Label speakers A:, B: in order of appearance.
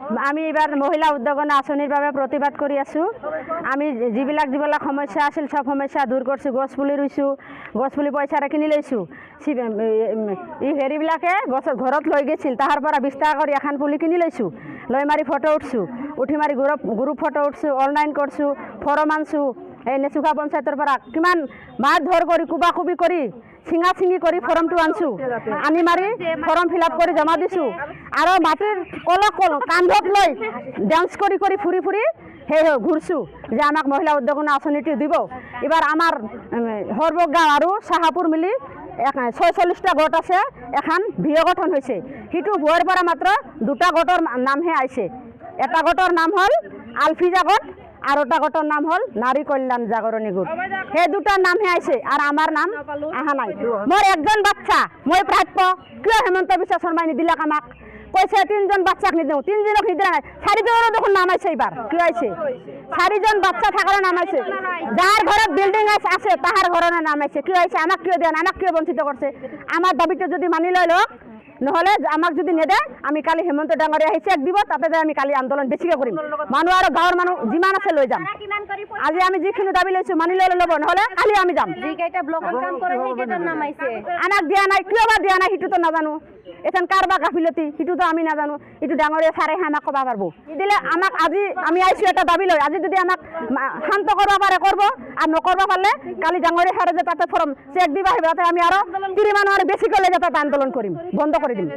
A: আমি এবার মহিলা উদ্যোগনা আঁচনিৰ বাবে প্ৰতিবাদ কৰি আছোঁ। আমি যিবিলাক সমস্যা আছিল সব সমস্যা দূৰ কৰিছোঁ। গছপুলি ৰুইছোঁ, গছপুলি পইচাৰে কিনি লৈছোঁ। এই হেৰিবিলাকে গছৰ ঘৰত লৈ গৈছিল, তাহাৰ পৰা 20 টকা কৰি এখন পুলি কিনি লৈছোঁ, লৈ মাৰি ফটো উঠছোঁ, উঠি মাৰি গ্ৰুপ ফটো উঠছোঁ, অনলাইন কৰিছোঁ, ফৰম আনছোঁ। এই নেচুকা পঞ্চায়তৰ পৰা কিমান মাৰ ধৰ কৰি কুবাকুবি কৰি চিঙা চিঙি কৰি ফৰ্মটো আনছোঁ, আনি মাৰি ফৰ্ম ফিল আপ কৰি জমা দিছোঁ। আৰু মাটিৰ কান্ধত লৈ ডান্স কৰি কৰি ফুৰি ফুৰি সেই ঘূৰছোঁ যে আমাক মহিলা উদ্যোগনা আঁচনিটো দিব। এবাৰ আমাৰ সৰ্বক গাঁও আৰু চাহাপুৰ মিলি 46টা গোট আছে, এখন ভিঅ গঠন হৈছে। সিটো ভুৱাৰ পৰা মাত্ৰ 2টা গোটৰ নামহে আহিছে। এটা গোটৰ নাম হ'ল আলফিজা গোট আৰু এটা গোটৰ নাম হ'ল নাৰী কল্যাণ জাগৰণী গোট। সেই 2টাৰ নামহে আহিছে আৰু আমাৰ নাম অহা নাই। মোৰ একজন বাচ্চা, মই প্ৰাপ্য, কিয় হেমন্ত বিশ্ব শৰ্মাই নিদিলাক আমাক? কৈছে 3জন বাচ্চাক নিদিওঁ, 3জনক নিদিয়া নাই, 4জনৰ দেখোন নাম আছে। এইবাৰ কিয় আহিছে? 4জন বাচ্চা থাকার নাম আছে, যার ঘৰত বিল্ডিং আছে তাহার ঘৰৰ নাম আছে। কিয় আহিছে? আমাক কিয় দিয়া নাই? আমাক কিয় বঞ্চিত করছে? আমার দাবিটো যদি মানি লয় লোক, নহলে আমাক যদি নেদে আমি কালি হেমন্ত ডাঙৰীয়া আহি চেক দিব, তাতে আমি কালি আন্দোলন বেছিকে কৰিম। মানুহ আৰু গাঁৱৰ মানুহ যিমান আছে লৈ যাম। আজি আমি যিখিনি দাবী লৈছো মানি ললে ল'ব, নহলে কালি আমি যাম। আমাক দিয়া নাই, কিয় বা দিয়া নাই সিটোতো নাজানো। এখন কারবা গাফিলতি সিটোতো আমি নাজানো। এইটো ডাঙৰীয়া ছাৰে আমাক ক'ব পাৰিব। দিলে আমাক আজি আমি আইছো এটা দাবী লৈ, আজি যদি আমাক শান্ত কৰিব পাৰে কৰিব, আর নকৰবা পারলে কালি ডাঙৰীয়া ছাৰে যে তাতে ফর্ম চেক দিবা আহিব, তাতে আমি আরো 30 মানুহ আৰু বেছিকৈ লৈ তাতে আন্দোলন কৰিম, বন্ধ কৰি দিম।